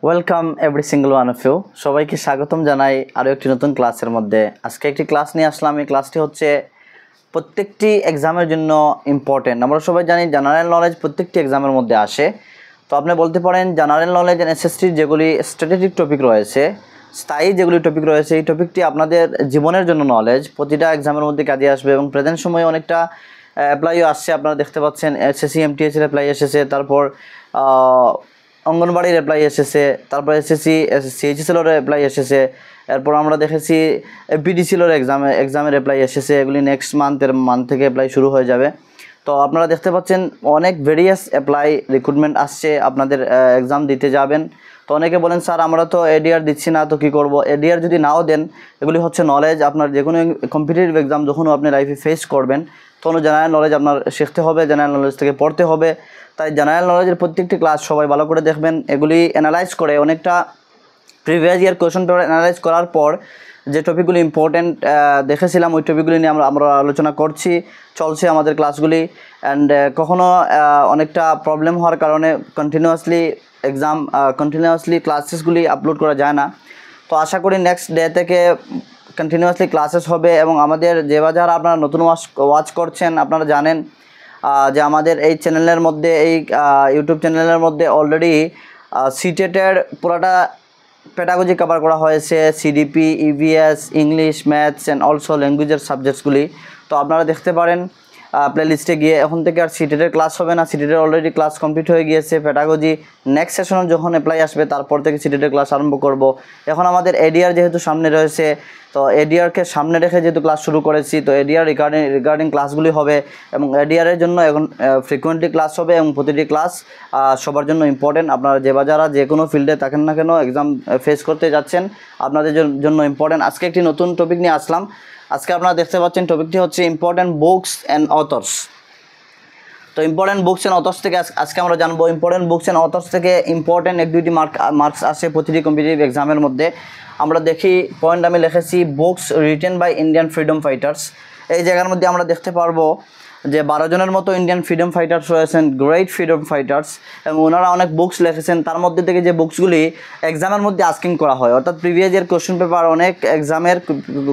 Welcome every single one of you. সবাইকে স্বাগতম জানাই আরও একটি নতুন ক্লাসের মধ্যে। আজকে একটি ক্লাস নিয়ে আসলাম। এই ক্লাসটি হচ্ছে প্রত্যেকটি এক্সামের জন্য ইম্পর্টেন্ট। আমরা সবাই জানি জেনারেল নলেজ প্রত্যেকটি এক্সামের মধ্যে আসে। তো আপনি বলতে পারেন জেনারেল নলেজ অ্যান্ড এসএসটির যেগুলি স্ট্র্যাটেজিক টপিক রয়েছে, স্থায়ী যেগুলি টপিক রয়েছে, এই টপিকটি আপনাদের জীবনের জন্য নলেজ প্রতিটা এক্সামের মধ্যে কাজে আসবে এবং প্রেজেন্ট সময়ে অনেকটা অ্যাপ্লাইও আসছে। আপনারা দেখতে পাচ্ছেন এসএসসি এমটিএসের অ্যাপ্লাই এসেছে, তারপর অঙ্গনবাড়ির অ্যাপ্লাই এসেছে, তারপর এসএসসি সিএইচএসএলের অ্যাপ্লাই এসেছে, এরপর আমরা দেখেছি পিডিসিএলের এক্সামের অ্যাপ্লাই এসেছে। এগুলি নেক্সট মান্থ থেকে অ্যাপ্লাই শুরু হয়ে যাবে। তো আপনারা দেখতে পাচ্ছেন অনেক ভেরিয়াস অ্যাপ্লাই রিক্রুটমেন্ট আসছে, আপনাদের এক্সাম দিতে যাবেন। তো অনেকে বলেন স্যার আমরা তো এডিআর দিচ্ছি না, তো কী করবো? এডিআর যদি নাও দেন, এগুলি হচ্ছে নলেজ। আপনার যে কোনো কম্পিটিটিভ এক্সাম যখন আপনি লাইফে ফেস করবেন, তখন জেনারেল নলেজ আপনার শিখতে হবে, জেনারেল নলেজ থেকে পড়তে হবে। তাই জেনারেল নলেজের প্রত্যেকটি ক্লাস সবাই ভালো করে দেখবেন। এগুলি অ্যানালাইজ করে অনেকটা previous year question paper analyse করার পর যে টপিকগুলি ইম্পর্টেন্ট দেখেছিলাম, ওই টপিকগুলি নিয়ে আমরা আলোচনা চলছে আমাদের ক্লাসগুলি। অ্যান্ড কখনও অনেকটা প্রবলেম হওয়ার কারণে কন্টিনিউয়াসলি ক্লাসেসগুলি আপলোড করা যায় না। তো আশা করি নেক্সট ডে থেকে কন্টিনিউয়াসলি ক্লাসেস হবে। এবং আমাদের যারা আপনারা নতুন ওয়াচ করছেন, আপনারা জানেন যে আমাদের এই চ্যানেলের মধ্যে, এই ইউটিউব চ্যানেলের মধ্যে অলরেডি সিটেটের পুরোটা পেডাগজি কভার করা হয়েছে, CDP, EVS, English, maths and also ল্যাঙ্গুয়েজের সাবজেক্টসগুলি। তো আপনারা দেখতে পারেন প্লেলিস্টে গিয়ে। এখন থেকে আর সিটেটের ক্লাস হবে না, সিটেটের অলরেডি ক্লাস কমপ্লিট হয়ে গিয়েছে। পেডাগজি নেক্সট সেশনে যখন অ্যাপ্লাই আসবে তারপর থেকে সিটেটের ক্লাস আরম্ভ করব। এখন আমাদের এডিআর যেহেতু সামনে রয়েছে, তো এডিআরকে সামনে রেখে যেহেতু ক্লাস শুরু করেছি, তো এডিআর রিগার্ডিং ক্লাসগুলি হবে এবং এডিআরের জন্য এখন ফ্রিকুয়েন্টলি ক্লাস হবে এবং প্রতিটি ক্লাস সবার জন্য ইম্পর্টেন্ট। আপনারা যারা যে কোনো ফিল্ডে থাকেন না কেন, এক্সাম ফেস করতে যাচ্ছেন, আপনাদের জন্য ইম্পর্টেন্ট। আজকে একটি নতুন টপিক নিয়ে আসলাম। আজকে আপনারা দেখতে পাচ্ছেন টপিকটি হচ্ছে ইম্পর্টেন্ট বুকস অ্যান্ড অথর্স। তো ইম্পর্টেন্ট বুকস অ্যান্ড অথর্স থেকে আজকে আমরা জানবো ইম্পর্টেন্ট বুকস অ্যান্ড অথর্স থেকে ইম্পর্টেন্ট 1-2টি মার্কস আসে প্রতিটি কম্পিটিটিভ এক্সামের মধ্যে। আমরা দেখি পয়েন্ট আমি লিখেছি books written by Indian freedom fighters. এই জায়গার মধ্যে আমরা দেখতে পারবো যে 12 জনের মতো ইন্ডিয়ান ফ্রিডম ফাইটার্স রয়েছেন, গ্রেট ফ্রিডম ফাইটার্স, এবং ওনারা অনেক বুকস লিখেছেন। তার মধ্যে থেকে যে বুকসগুলি এক্সামের মধ্যে আস্কিং করা হয়, অর্থাৎ প্রিভিয়াস ইয়ার কোয়েশ্চন পেপার, অনেক এক্সামের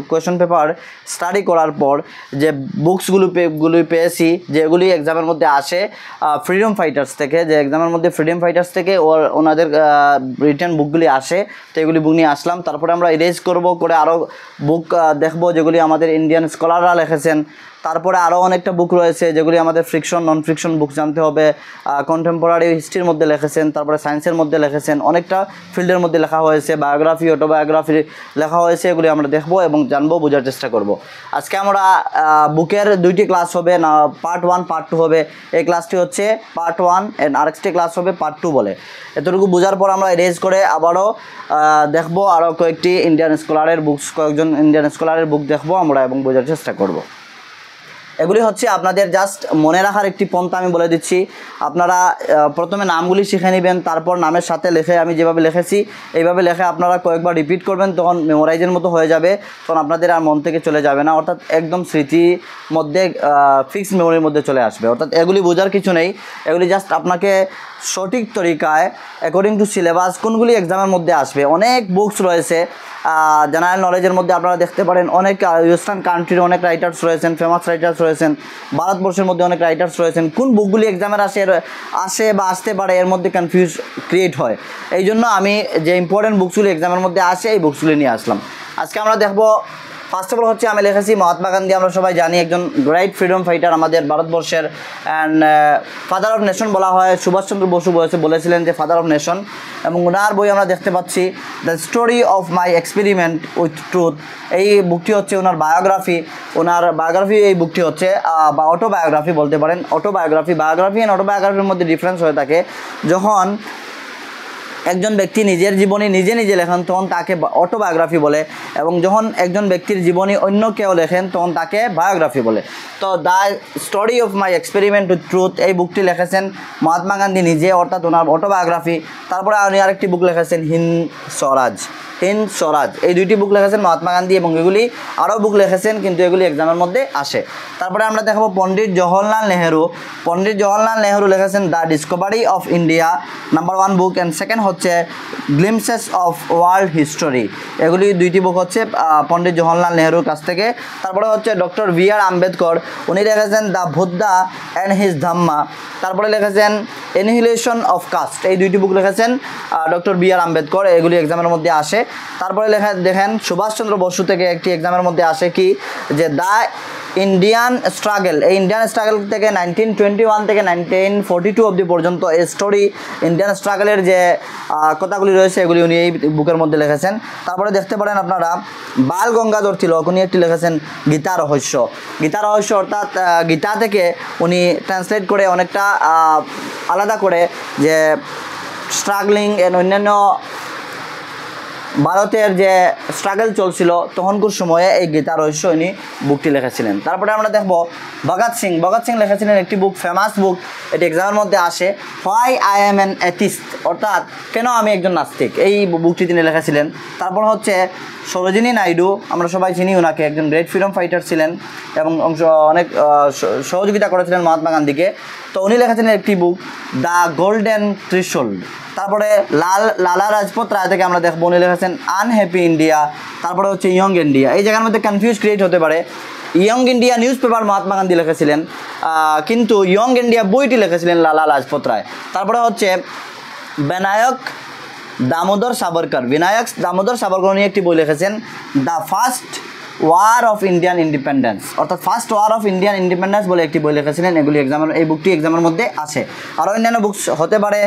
কোয়েশ্চন পেপার স্টাডি করার পর যে বুকসগুলি পেয়েছি, যেগুলি এক্সামের মধ্যে আসে ফ্রিডম ফাইটার্স থেকে, যে এক্সামের মধ্যে ফ্রিডম ফাইটার্স থেকে ওনাদের রিটেন বুকগুলি আসে। তো এগুলি বুক নিয়ে আসলাম। তারপরে আমরা ইরেজ করে আরও বুক দেখব যেগুলি আমাদের ইন্ডিয়ান স্কলাররা লিখেছেন। তারপরে আরও অনেকটা বুক রয়েছে যেগুলি আমাদের ফ্রিকশন নন ফ্রিকশন বুক জানতে হবে। কন্টেম্পোরারি হিস্ট্রির মধ্যে লিখেছেন, তারপরে সায়েন্সের মধ্যে লিখেছেন, অনেকটা ফিল্ডের মধ্যে লেখা হয়েছে, বায়োগ্রাফি, অটোবায়োগ্রাফি লেখা হয়েছে। এগুলি আমরা দেখবো এবং জানবো, বোঝার চেষ্টা করব। আজকে আমরা বুকের 2টি ক্লাস হবে, না পার্ট 1 পার্ট 2 হবে। এই ক্লাসটি হচ্ছে পার্ট 1 এন্ড আরেকটি ক্লাস হবে পার্ট 2 বলে। এতটুকু বোঝার পর আমরা রেজ করে আবারও দেখবো আরও কয়েকজন ইন্ডিয়ান স্কলারের বুক দেখবো আমরা এবং বোঝার চেষ্টা করব। এগুলি হচ্ছে আপনাদের জাস্ট মনে রাখার একটি পন্থা আমি বলে দিচ্ছি। আপনারা প্রথমে নামগুলি শিখে নেবেন, তারপর নামের সাথে লিখে, আমি যেভাবে লিখেছি এইভাবে লিখে আপনারা কয়েকবার রিপিট করবেন, তখন মেমোরাইজের মতো হয়ে যাবে, তখন আপনাদের আর মন থেকে চলে যাবে না, অর্থাৎ একদম স্মৃতির মধ্যে ফিক্সড মেমোরির মধ্যে চলে আসবে। অর্থাৎ এগুলি বোঝার কিছু নেই, এগুলি জাস্ট আপনাকে সঠিক তরিকায় অ্যাকর্ডিং টু সিলেবাস কোনগুলি এক্সামের মধ্যে আসবে। অনেক বুকস রয়েছে জেনারেল নলেজের মধ্যে, আপনারা দেখতে পারেন অনেক ওয়েস্টার্ন কান্ট্রির অনেক রাইটার্স রয়েছেন, ফেমাস রাইটার্স রয়েছেন, ভারতবর্ষের মধ্যে অনেক রাইটার্স রয়েছেন। কোন বুকগুলি এক্সামের আসে বা আসতে পারে, এর মধ্যে কনফিউজ ক্রিয়েট হয়। এই জন্য আমি যে ইম্পর্টেন্ট বুকসগুলি এক্সামের মধ্যে আসে এই বুকসগুলি নিয়ে আসলাম। আজকে আমরা দেখব, ফার্স্ট অফ অল হচ্ছে আমি লিখেছি মহাত্মা গান্ধী। আমরা সবাই জানি একজন গ্রেট ফ্রিডম ফাইটার আমাদের ভারতবর্ষের, অ্যান্ড ফাদার অফ নেশন বলা হয়। সুভাষচন্দ্র বসু বলেছিলেন যে ফাদার অফ নেশন। এবং ওনার বই আমরা দেখতে পাচ্ছি the story of my experiment with truth. এই বুকটি হচ্ছে ওনার বায়োগ্রাফি। এই বুকটি হচ্ছে বা অটোবায়োগ্রাফি বলতে পারেন। বায়োগ্রাফি অ্যান্ড অটোবায়োগ্রাফির মধ্যে ডিফারেন্স হয়ে থাকে। যখন একজন ব্যক্তি নিজের জীবনী নিজে লেখেন তখন তাকে অটোবায়োগ্রাফি বলে, এবং যখন একজন ব্যক্তির জীবনী অন্য কেউ লেখেন তখন তাকে বায়োগ্রাফি বলে। তো the story of my experiment with truth এই বুকটি লিখেছেন মহাত্মা গান্ধী নিজে, অর্থাৎ ওনার অটোবায়োগ্রাফি। তারপরে উনি আরেকটি বুক লিখেছেন হিন্দ স্বরাজ। এই 2টি বুক লিখেছেন মহাত্মা গান্ধী, এবং এগুলি আরও বুক লিখেছেন, কিন্তু এগুলি এক্সামের মধ্যে আসে। তারপরে আমরা দেখব পণ্ডিত জওহরলাল নেহেরু লিখেছেন the Discovery of India number 1 book, and second হচ্ছে গ্লিমসেস অফ ওয়ার্ল্ড হিস্টোরি, এগুলি দুইটি বুক হচ্ছে পণ্ডিত জওহরলাল নেহরুর কাছ থেকে। তারপরে হচ্ছে ডক্টর বি.আর. আম্বেদকর, উনি লিখেছেন the Buddha and his Dhamma. তারপরে লিখেছেন এনিহিলেশন অফ কাস্ট, এই দুইটি বুক লিখেছেন ডক্টর বি.আর. আম্বেদকর, এগুলি এক্সামের মধ্যে আসে। তারপরে দেখেন সুভাষচন্দ্র বসু থেকে একটি এক্সামের মধ্যে আসে কি, যে দ্য ইন্ডিয়ান স্ট্রাগল, এই ইন্ডিয়ান স্ট্রাগল থেকে 1921 থেকে 1942 অবধি পর্যন্ত এই স্টোরি ইন্ডিয়ান স্ট্রাগলের যে কথাগুলি রয়েছে এগুলি উনি এই বুকের মধ্যে লিখেছেন। তারপরে দেখতে পারেন আপনারা বাল গঙ্গাধর তিলক, উনি একটি লিখেছেন গীতা রহস্য। গীতা রহস্য অর্থাৎ গীতা থেকে উনি ট্রান্সলেট করে অনেকটা আলাদা করে যে স্ট্রাগলিং এর অন্যান্য ভারতের যে স্ট্রাগল চলছিল তখনকার সময়ে এই গীতা রহস্য উনি বুকটি লিখেছিলেন। তারপরে আমরা দেখব ভগৎ সিং। ভগৎ সিং লিখেছিলেন একটি বুক, ফেমাস বুক, এটি এক্সামের মধ্যে আসে, why I am an atheist, অর্থাৎ কেন আমি একজন নাস্তিক, এই বুকটি তিনি লিখেছিলেন। তারপর হচ্ছে সরোজিনী নাইডু, আমরা সবাই চিনি ওনাকে, একজন গ্রেট ফ্রিডম ফাইটার ছিলেন এবং অনেক সহযোগিতা করেছিলেন মহাত্মা গান্ধীকে। তো উনি লিখেছিলেন একটি বুক দ্য গোল্ডেন থ্রেশহোল্ড। তারপরে লালা রাজপথ রায় থেকে আমরা দেখবো উনি লিখেছেন আনহ্যাপি ইন্ডিয়া। তারপরে হচ্ছে ইয়ং ইন্ডিয়া, এই জায়গার মধ্যে কনফিউজ ক্রিয়েট হতে পারে। Young India newspaper Mahatma Gandhi লিখেছিলেন, কিন্তু ইয়ং ইন্ডিয়া বইটি লিখেছিলেন লালা রাজপথ রায়। তারপরে হচ্ছে বিনায়ক দামোদর সাবরকর, বিনায়ক দামোদর সাবরকর উনি একটি বই লিখেছেন the first war of Indian independence, অর্থাৎ first war of Indian independence বলে একটি বই লিখেছিলেন। এগুলি এক্সামের, এই বুকটি এক্সামের মধ্যে আছে। আরও অন্যান্য বুকস হতে পারে,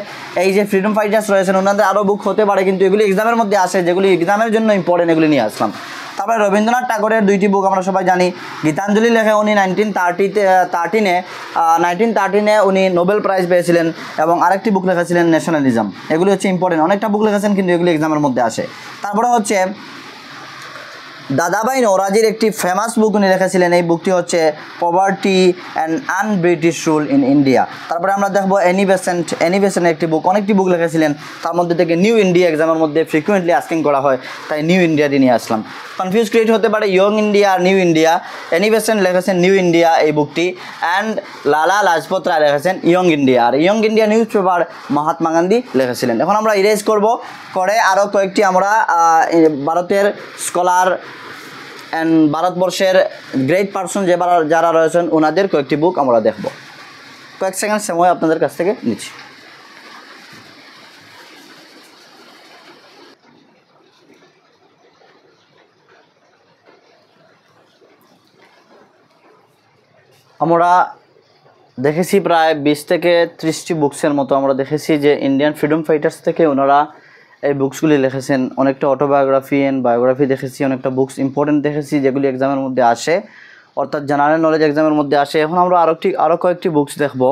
এই যে ফ্রিডম ফাইটার্স রয়েছেন ওনাদের আরও বুক হতে পারে, কিন্তু এগুলি এক্সামের মধ্যে আসে, যেগুলি এক্সামের জন্য ইম্পর্টেন্ট, এগুলি নিয়ে আসলাম। তারপরে রবীন্দ্রনাথ ঠাকুরের দুইটি বুক আমরা সবাই জানি, গীতাঞ্জলি লেখে উনি 1913 উনি নোবেল প্রাইজ পেয়েছিলেন, এবং আরেকটি বুক লিখেছিলেন ন্যাশনালিজম। এগুলি হচ্ছে ইম্পর্টেন্ট, অনেকটা বুক লিখেছেন কিন্তু এগুলি এক্সামের মধ্যে আসে। তারপরে হচ্ছে দাদাভাই নওরোজির একটি ফেমাস বুক উনি লিখেছিলেন, এই বুকটি হচ্ছে poverty and un-British rule in India. তারপরে আমরা দেখবো অ্যানি একটি বুক, অনেকটি বুক লিখেছিলেন, তার মধ্যে থেকে নিউ ইন্ডিয়া এক্সামের মধ্যে ফ্রিকুয়েন্টলি আস্কিং করা হয়, তাই নিউ ইন্ডিয়াটি নিয়ে আসলাম। কনফিউজ ক্রিয়েট হতে পারে ইয়ং ইন্ডিয়া আর নিউ ইন্ডিয়া। অ্যানি বেসেন্ট লিখেছেন নিউ ইন্ডিয়া এই বুকটি, অ্যান্ড লালা লাজপত রায় লিখেছেন ইয়ং ইন্ডিয়া, আর young India newspaper Mahatma Gandhi লিখেছিলেন। এখন আমরা ইরেজ করে আরও কয়েকটি আমরা ভারতের স্কলার অ্যান্ড ভারতবর্ষের গ্রেট পারসন যারা রয়েছেন ওনাদের কয়েকটি বুক আমরা দেখব। কয়েক সেকেন্ড সময় আপনাদের কাছ থেকে নিচ্ছি। আমরা দেখেছি প্রায় 20 থেকে 30টি বুকসের মতো আমরা দেখেছি যে ইন্ডিয়ান ফ্রিডম ফাইটার্স থেকে ওনারা এই বুকসগুলি লিখেছেন। অনেকটা অটোবায়োগ্রাফি অ্যান্ড বায়োগ্রাফি দেখেছি, অনেকটা বুকস ইম্পর্টেন্ট দেখেছি যেগুলি এক্সামের মধ্যে আসে, অর্থাৎ জেনারেল নলেজ এক্সামের মধ্যে আসে। এখন আমরা আরও কয়েকটি বুকস দেখব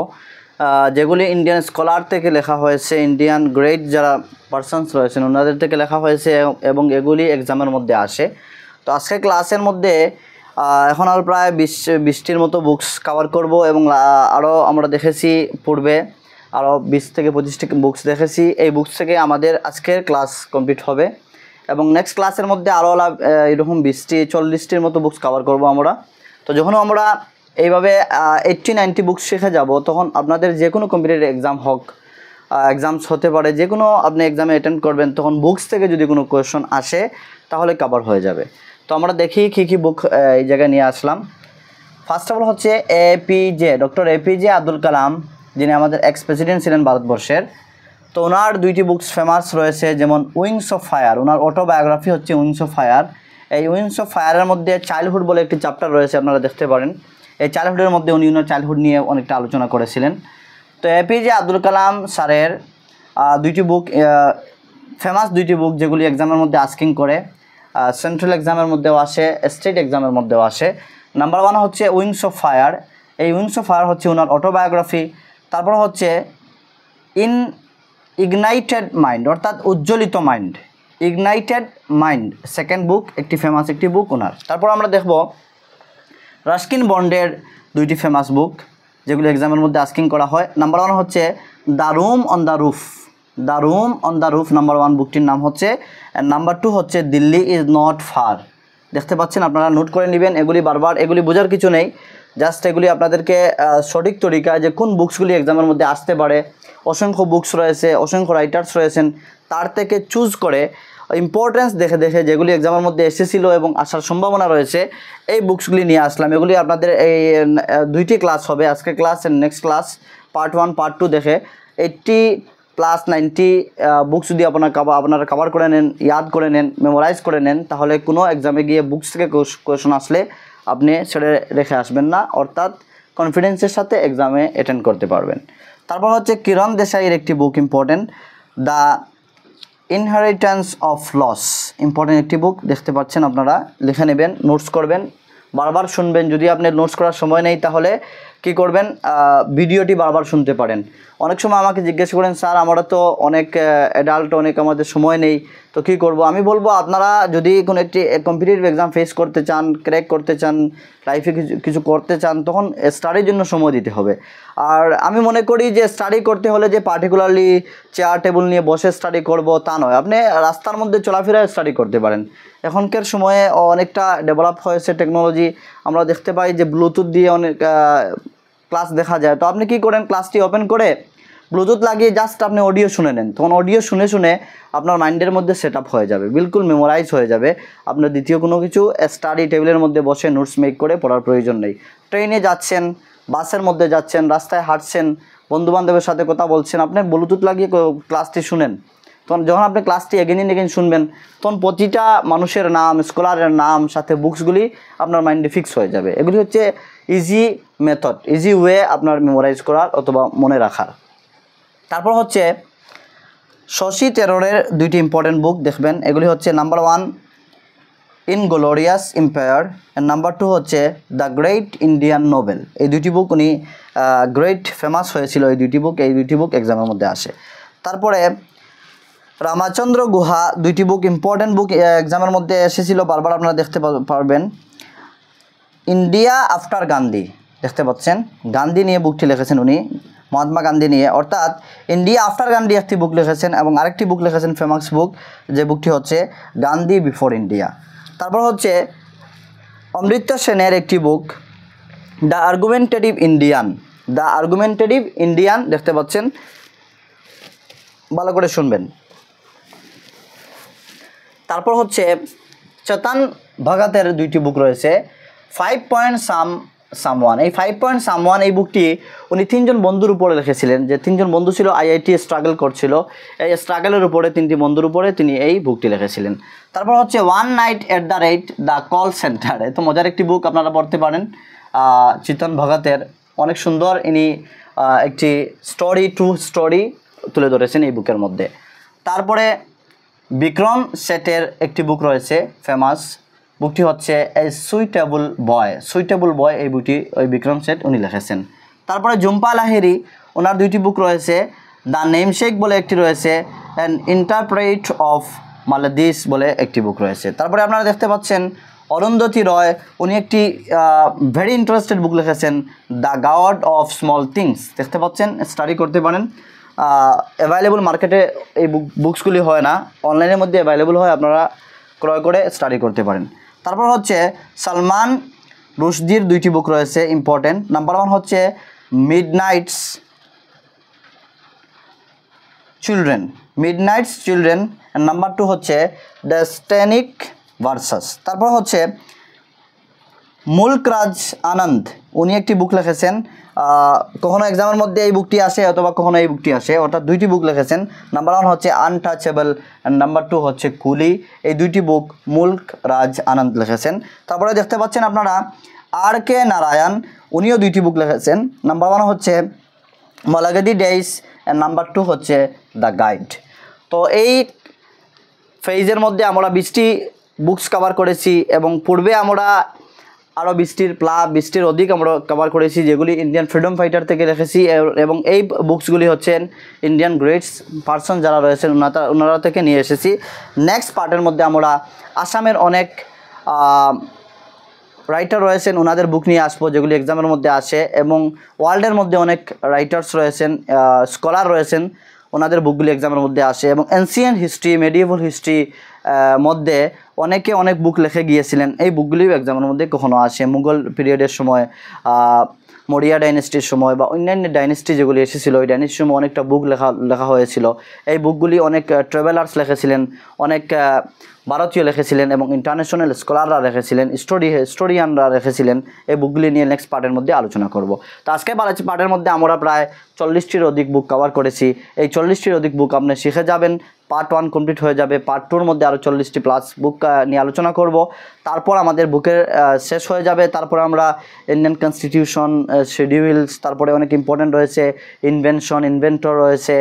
যেগুলি ইন্ডিয়ান স্কলার থেকে লেখা হয়েছে, ইন্ডিয়ান গ্রেট যারা পারসনস রয়েছেন ওনাদের থেকে লেখা হয়েছে, এবং এগুলি এক্সামের মধ্যে আসে। তো আজকে ক্লাসের মধ্যে এখন আর প্রায় 20টির মতো বুকস কভার করব, এবং আরও আমরা দেখেছি পূর্বে আরও 20 থেকে 25টি বুকস দেখেছি। এই বুকস থেকে আমাদের আজকের ক্লাস কমপ্লিট হবে, এবং নেক্সট ক্লাসের মধ্যে আরও এরকম 20-40টির মতো বুকস কভার করব আমরা। তো যখন আমরা এইভাবে 80-90 বুকস শিখে যাব, তখন আপনাদের যে কোনো কম্পিটিটিভ এক্সাম হোক, এক্সামস হতে পারে, যে কোনো আপনি এক্সামে অ্যাটেন্ড করবেন, তখন বুকস থেকে যদি কোনো কোয়েশন আসে তাহলে কভার হয়ে যাবে। তো আমরা দেখি কী বুক এই জায়গায় নিয়ে আসলাম। ফার্স্ট অফ অল হচ্ছে ডক্টর এপিজে আব্দুল কালাম, যিনি আমাদের এক্স প্রেসিডেন্ট ছিলেন ভারতবর্ষের। তো ওনার দুইটি বুকস ফেমাস রয়েছে, যেমন wings of fire, owner autobiography হচ্ছে উইংস অফ ফায়ার। এই উইংস অফ ফায়ারের মধ্যে চাইল্ডহুড বলে একটি চ্যাপ্টার রয়েছে, আপনারা দেখতে পারেন। এই চাইল্ডহুডের মধ্যে উনি ওনার চাইল্ডহুড নিয়ে অনেকটা আলোচনা করেছিলেন। তো এপিজে আব্দুল কালাম স্যারের দুইটি বুক ফেমাস, দুইটি বুক যেগুলি এক্সামের মধ্যে আস্কিং করে, সেন্ট্রাল এক্সামের মধ্যেও আসে, স্টেট এক্সামের মধ্যেও আসে। নাম্বার 1 হচ্ছে উইংস অফ ফায়ার। এই উইংস অফ ফায়ার হচ্ছে ওনার অটোবায়োগ্রাফি। তারপর হচ্ছে ইগনাইটেড মাইন্ড, অর্থাৎ উজ্জ্বলিত মাইন্ড, ইগনাইটেড মাইন্ড সেকেন্ড বুক, একটি ফেমাস একটি বুক ওনার। তারপর আমরা দেখব রাস্কিন বন্ডের দুইটি ফেমাস বুক যেগুলো এক্সামের মধ্যে আস্কিং করা হয়। নাম্বার 1 হচ্ছে the room on the roof, the room on the roof number 1 বুকটির নাম হচ্ছে। অ্যান্ড নাম্বার 2 হচ্ছে দিল্লি ইজ নট ফার। দেখতে পাচ্ছেন, আপনারা নোট করে নেবেন, এগুলি বারবার, এগুলি বোঝার কিছু নেই, জাস্ট এগুলি আপনাদেরকে সঠিক তরিকায় যে কোন বুকসগুলি এক্সামের মধ্যে আসতে পারে। অসংখ্য বুকস রয়েছে, অসংখ্য রাইটার্স রয়েছেন, তার থেকে চুজ করে ইম্পর্টেন্স দেখে দেখে যেগুলি এক্সামের মধ্যে এসেছিলো এবং আসার সম্ভাবনা রয়েছে এই বুকসগুলি নিয়ে আসলাম। এগুলি আপনাদের এই 2টি ক্লাস হবে, আজকের class and next class, part 1 part 2 দেখে 80+90 বুকস যদি আপনারা কভার করে নেন, ইয়াদ করে নেন, মেমোরাইজ করে নেন, তাহলে কোনো এক্সামে গিয়ে বুকস থেকে কোয়েশন আসলে আপনি ছেড়ে রেখে আসবেন না, অর্থাৎ কনফিডেন্সের সাথে এক্সামে অ্যাটেন্ড করতে পারবেন। তারপর হচ্ছে কিরণ দেশাইয়ের একটি book important, the inheritance of loss, important একটি বুক দেখতে পাচ্ছেন, আপনারা লিখে নেবেন, নোটস করবেন, বারবার শুনবেন। যদি আপনি নোটস করার সময় নেই তাহলে কি করবেন, ভিডিওটি বারবার শুনতে পারেন। অনেক সময় আমাকে জিজ্ঞেস করেন, স্যার আমরা তো অনেক অ্যাডাল্ট, অনেক আমাদের সময় নেই, তো কি করব? আমি বলবো আপনারা যদি কোনো একটি কম্পিটিটিভ এক্সাম ফেস করতে চান, ক্র্যাক করতে চান, লাইফে কিছু করতে চান, তখন স্টাডির জন্য সময় দিতে হবে। আর আমি মনে করি যে স্টাডি করতে হলে যে পার্টিকুলারলি চেয়ার টেবিল নিয়ে বসে স্টাডি করব তা নয়, আপনি রাস্তার মধ্যে চলাফেরায় স্টাডি করতে পারেন। এখনকার সময়ে অনেকটা ডেভেলপ হয়েছে টেকনোলজি, আমরা দেখতে পাই যে ব্লুটুথ দিয়ে অনেক ক্লাস দেখা যায়। তো আপনি কি করেন, ক্লাসটি ওপেন করে ব্লুটুথ লাগিয়ে জাস্ট আপনি অডিও শুনে নেন, তখন অডিও শুনে শুনে আপনার মাইন্ডের মধ্যে সেট আপ হয়ে যাবে, বিলকুল মেমোরাইজ হয়ে যাবে। আপনার দ্বিতীয় কোনো কিছু স্টাডি টেবিলের মধ্যে বসে নোটস মেক করে পড়ার প্রয়োজন নেই। ট্রেনে যাচ্ছেন, বাসের মধ্যে যাচ্ছেন, রাস্তায় হাঁটছেন, বন্ধুবান্ধবের সাথে কথা বলছেন, আপনি ব্লুটুথ লাগিয়ে ক্লাসটি শুনেন। তখন যখন আপনি ক্লাসটি এগেন শুনবেন, তখন প্রতিটা মানুষের নাম, স্কলারের নাম, সাথে বুকসগুলি আপনার মাইন্ডে ফিক্স হয়ে যাবে। এগুলি হচ্ছে ইজি মেথড, ইজি ওয়ে আপনার মেমোরাইজ করার অথবা মনে রাখার। তারপর হচ্ছে শশী টেররের 2টি ইম্পর্টেন্ট বুক দেখবেন। এগুলি হচ্ছে নাম্বার 1 ইনগ্লোরিয়াস এম্পায়ার, এর নাম্বার 2 হচ্ছে দ্য গ্রেট ইন্ডিয়ান নোবেল। এই 2টি বুক উনি গ্রেট ফেমাস হয়েছিল, এই 2টি বুক এক্সামের মধ্যে আসে। তারপরে রামাচন্দ্র গুহা 2টি বুক ইম্পর্টেন্ট বুক এক্সামের মধ্যে এসেছিল, বারবার আপনারা দেখতে পারবেন। ইন্ডিয়া আফটার গান্ধী, দেখতে পাচ্ছেন, গান্ধী নিয়ে বুকটি লিখেছেন উনি, মহাত্মা গান্ধী নিয়ে, অর্থাৎ ইন্ডিয়া আফটার গান্ধী একটি বুক লিখেছেন, এবং আরেকটি বুক লিখেছেন ফেমাস বুক, যে বুকটি হচ্ছে গান্ধী বিফোর ইন্ডিয়া। তারপর হচ্ছে অমৃতা সেনের একটি বুক, দ্য আর্গুমেন্টেটিভ ইন্ডিয়ান, দেখতে পাচ্ছেন, ভালো করে শুনবেন। তারপর হচ্ছে চেতন ভগতের 2টি বুক রয়েছে, 5 পয়েন্ট সামওয়ান। এই 5 পয়েন্ট সামওয়ান এই বুকটি উনি 3জন বন্ধুর উপরে লিখেছিলেন, যে 3জন বন্ধু ছিল, আইআইটি স্ট্রাগল করছিল, এই স্ট্রাগলের উপরে 3টি বন্ধুর উপরে তিনি এই বুকটি লিখেছিলেন। তারপর হচ্ছে one night at the rate the call centre, এত মজার একটি বুক, আপনারা পড়তে পারেন, চেতন ভগতের, অনেক সুন্দর, ইনি একটি ট্রু স্টোরি তুলে ধরেছেন এই বুকের মধ্যে। তারপরে বিক্রম শেঠের একটি বুক রয়েছে ফেমাস, বুকটি হচ্ছে এ সুইটেবল বয়, এই বুকটি ওই বিক্রম শেঠ উনি লিখেছেন। তারপরে ঝুম্পা লাহিড়ী, ওনার 2টি বুক রয়েছে, দ্য নেমশেক বলে একটি রয়েছে, অ্যান্ড ইন্টারপ্রেট অফ মালদিস বলে একটি বুক রয়েছে। তারপরে আপনারা দেখতে পাচ্ছেন অরুন্ধতী রয়, উনি একটি ভেরি ইন্টারেস্টেড বুক লিখেছেন, the god of small things, দেখতে পাচ্ছেন, স্টাডি করতে পারেন। অ্যাভেলেবল মার্কেটে এই বুকসগুলি হয় না, অনলাইনের মধ্যে অ্যাভেলেবল হয়, আপনারা ক্রয় করে স্টাডি করতে পারেন। তারপর হচ্ছে সালমান রুশদির 2টি বুক রয়েছে ইম্পর্টেন্ট, নাম্বার 1 হচ্ছে মিডনাইটস চিলড্রেন, নাম্বার 2 হচ্ছে দ্য স্ট্যানিক ভার্সাস। তারপর হচ্ছে মুলকরাজ আনন্দ, উনি একটি বুক লিখেছেন, কখনো এক্সামের মধ্যে এই বুকটি আসে অথবা কখনো এই বুকটি আসে, অর্থাৎ 2টি বুক লিখেছেন, নাম্বার 1 হচ্ছে আনটাচেবল অ্যান্ড নাম্বার 2 হচ্ছে কুলি। এই 2টি বুক মুলকরাজ আনন্দ লিখেছেন। তারপরে দেখতে পাচ্ছেন আপনারা RK নারায়ণ, উনিও 2টি বুক লিখেছেন, নাম্বার 1 হচ্ছে মালাগাদি ডেইস অ্যান্ড নাম্বার 2 হচ্ছে দ্য গাইড। তো এই ফেজের মধ্যে আমরা 20টি বুকস কভার করেছি, এবং পূর্বে আমরা আরও 20টির অধিক আমরা কভার করেছি, যেগুলি ইন্ডিয়ান ফ্রিডম ফাইটার থেকে লিখেছি, এবং এই বুকসগুলি হচ্ছেন ইন্ডিয়ান গ্রেটস পারসন যারা রয়েছেন ওনারা থেকে নিয়ে এসেছি। নেক্সট পার্টের মধ্যে আমরা আসামের অনেক রাইটার রয়েছেন, ওনাদের বুক নিয়ে আসবো, যেগুলি এক্সামের মধ্যে আসে, এবং ওয়ার্ল্ডের মধ্যে অনেক রাইটার্স রয়েছেন, স্কলার রয়েছেন, ওনাদের বুকগুলি এক্সামের মধ্যে আসে। এবং এনসিয়েন্ট হিস্ট্রি, মেডিয়েভাল হিস্ট্রি মধ্যে অনেকে অনেক বুক লিখে গিয়েছিলেন, এই বুকগুলিও এক্সামের মধ্যে কখনো আসে। মুঘল পিরিয়ডের সময় মৌরিয়া ডাইনেস্টির সময় বা অন্যান্য ডাইনেস্টি যেগুলি এসেছিলো, ওই ডাইনেস্টির সময় অনেকটা বুক লেখা হয়েছিল। এই বুকগুলি অনেক ট্রাভেলার্স লিখেছিলেন, অনেক ভারতীয় লিখেছিলেন এবং ইন্টারন্যাশনাল স্কলাররা লিখেছিলেন, হিস্টোরিয়ানরা লিখেছিলেন। এই বুকগুলি নিয়ে নেক্সট পার্টের মধ্যে আলোচনা করব। তো আজকে পার্টের মধ্যে আমরা প্রায় 40টির অধিক বুক কভার করেছি। এই 40টির অধিক বুক আপনি শিখে যাবেন। পার্ট 1 কমপ্লিট হয়ে যাবে, পার্ট 2-র মধ্যে আরও 40টি প্লাস বুক নিয়ে আলোচনা করব। তারপর আমাদের বুকের শেষ হয়ে যাবে। তারপরে আমরা ইন্ডিয়ান কনস্টিটিউশন, শিডিউলস, তারপরে অনেক ইম্পর্টেন্ট রয়েছে ইনভেনশন, ইনভেন্টর রয়েছে,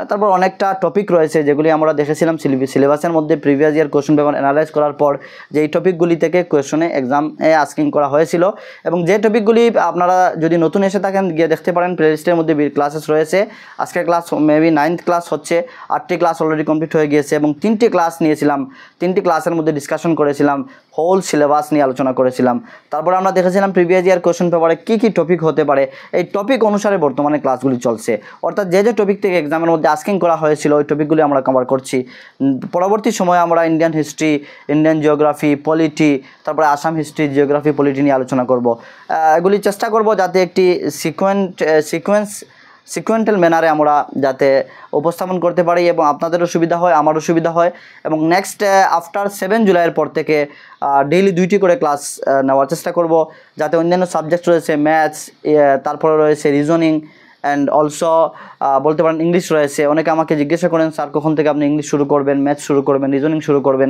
তারপর অনেকটা টপিক রয়েছে যেগুলি আমরা দেখেছিলাম সিলেবাসের মধ্যে previous year question paper analyse করার পর, যে এই টপিকগুলি থেকে কোয়েশ্চনে এক্সামে আস্কিং করা হয়েছিল। এবং যে টপিকগুলি আপনারা যদি নতুন এসে থাকেন গিয়ে দেখতে পারেন, প্লেলিস্টের মধ্যে ক্লাসেস রয়েছে। আজকের ক্লাস মেবি 9th ক্লাস হচ্ছে, 8টি ক্লাস অলরেডি কমপ্লিট হয়ে গিয়েছে এবং 3টি ক্লাস নিয়েছিলাম। 3টি ক্লাসের মধ্যে ডিসকাশন করেছিলাম, হোল সিলেবাস নিয়ে আলোচনা করেছিলাম। তারপরে আমরা দেখেছিলাম প্রিভিয়াস ইয়ার কোয়েশ্চন পেপারে কী কী টপিক হতে পারে। এই টপিক অনুসারে বর্তমানে ক্লাসগুলি চলছে, অর্থাৎ যে টপিক থেকে এক্সামের মধ্যে আস্কিং করা হয়েছিল ওই টপিকগুলি আমরা কভার করছি। পরবর্তী সময়ে আমরা Indian history, Indian geography, polity, তারপরে আসাম হিস্ট্রি, জিওগ্রাফি, পলিটি নিয়ে আলোচনা করব। এগুলি চেষ্টা করব যাতে একটি সিকুয়েন্টাল ম্যানারে আমরা যাতে উপস্থাপন করতে পারি এবং আপনাদেরও সুবিধা হয়, আমারও সুবিধা হয়। এবং নেক্সট আফটার 7 জুলাইয়ের পর থেকে ডেইলি 2টি করে ক্লাস নেওয়ার চেষ্টা করব, যাতে অন্যান্য সাবজেক্ট রয়েছে ম্যাথস, তারপরে রয়েছে রিজনিং অ্যান্ড অলসো বলতে পারেন ইংলিশ রয়েছে। অনেকে আমাকে জিজ্ঞাসা করেন, স্যার কখন থেকে আপনি ইংলিশ শুরু করবেন, ম্যাথস শুরু করবেন, রিজনিং শুরু করবেন?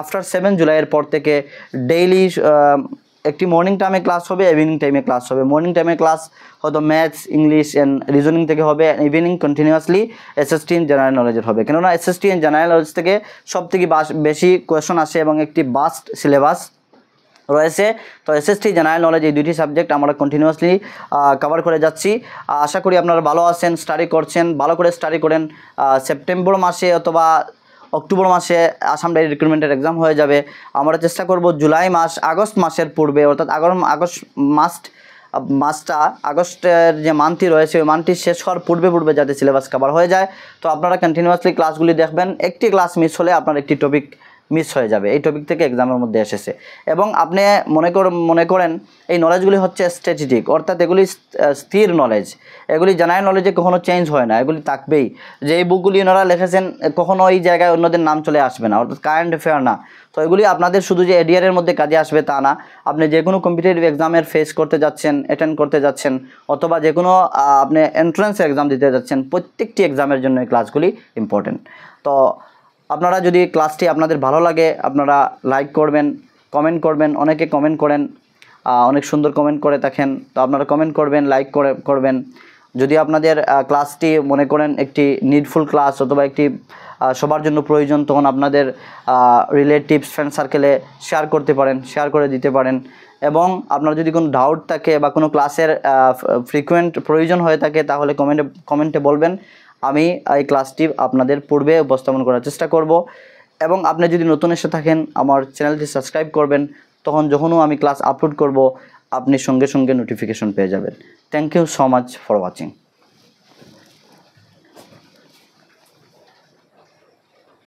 আফটার 7 জুলাইয়ের পর থেকে ডেইলি একটি মর্নিং টাইমে ক্লাস হবে, ইভিনিং টাইমে ক্লাস হবে। মর্নিং টাইমে ক্লাস হয়তো ম্যাথস, ইংলিশ অ্যান্ড রিজনিং থেকে হবে, evening continuously SST in general নলেজের হবে। কেননা এসএসটি ইন জেনারেল নলেজ থেকে সবথেকে বেশি কোয়েশন আসে এবং একটি বাস্ট সিলেবাস রয়েছে। তো এসএসটি জেনারেল নলেজ এই 2টি সাবজেক্ট আমরা কন্টিনিউয়াসলি কভার করে যাচ্ছি। আশা করি আপনারা ভালো আছেন, স্টাডি করছেন, ভালো করে স্টাডি করেন। সেপ্টেম্বর মাসে অথবা অক্টোবর মাসে আসাম ডাইরেক্ট রিক্রুটমেন্টের এক্সাম হয়ে যাবে। আমরা চেষ্টা করব জুলাই মাস, আগস্ট মাসের পূর্বে, অর্থাৎ আগস্টের যে মান্থটি রয়েছে ওই মান্থটি শেষ হওয়ার পূর্বে যাতে সিলেবাস কভার হয়ে যায়। তো আপনারা কন্টিনিউয়াসলি ক্লাসগুলি দেখবেন। একটি ক্লাস মিস হলে আপনার একটি টপিক মিস হয়ে যাবে, এই টপিক থেকে এক্সামের মধ্যে এসেছে। এবং আপনি মনে করেন এই নলেজগুলি হচ্ছে স্ট্যাটিস্টিক, অর্থাৎ এগুলি স্থির নলেজ, এগুলি জেনারেল নলেজে কখনো চেঞ্জ হয় না, এগুলি থাকবেই। যে এই বুকগুলি ওনারা লিখেছেন কখনো এই জায়গায় অন্যদের নাম চলে আসবে না, অর্থাৎ কারেন্ট অ্যাফেয়ার না। তো এগুলি আপনাদের শুধু যে এডিআরের মধ্যে কাজে আসবে তা না, আপনি যে কোনো কম্পিটিটিভ এক্সামের ফেস করতে যাচ্ছেন, অ্যাটেন্ড করতে যাচ্ছেন, অথবা যে কোনো আপনি এন্ট্রান্সের এক্সাম দিতে যাচ্ছেন, প্রত্যেকটি এক্সামের জন্য এই ক্লাসগুলি ইম্পর্টেন্ট। তো আপনারা যদি ক্লাসটি আপনাদের ভালো লাগে আপনারা লাইক করবেন, কমেন্ট করবেন। অনেকে কমেন্ট করেন, অনেক সুন্দর কমেন্ট করে থাকেন। তো আপনারা কমেন্ট করবেন, লাইক করবেন। যদি আপনাদের ক্লাসটি মনে করেন একটি নিডফুল ক্লাস অথবা একটি সবার জন্য প্রয়োজন, তখন আপনাদের রিলেটিভস, ফ্রেন্ড সার্কেলে শেয়ার করতে পারেন, শেয়ার করে দিতে পারেন। এবং আপনার যদি কোনো ডাউট থাকে বা কোনো ক্লাসের ফ্রিকুয়েন্ট প্রয়োজন হয়ে থাকে তাহলে কমেন্টে বলবেন। আমি এই ক্লাসটি আপনাদের পূর্বে উপস্থাপন করার চেষ্টা করব। এবং আপনি যদি নতুন এসে থাকেন আমার চ্যানেলটি সাবস্ক্রাইব করবেন, তখন যখনও আমি ক্লাস আপলোড করব আপনি সঙ্গে সঙ্গে নোটিফিকেশন পেয়ে যাবেন। Thank you so much for watching.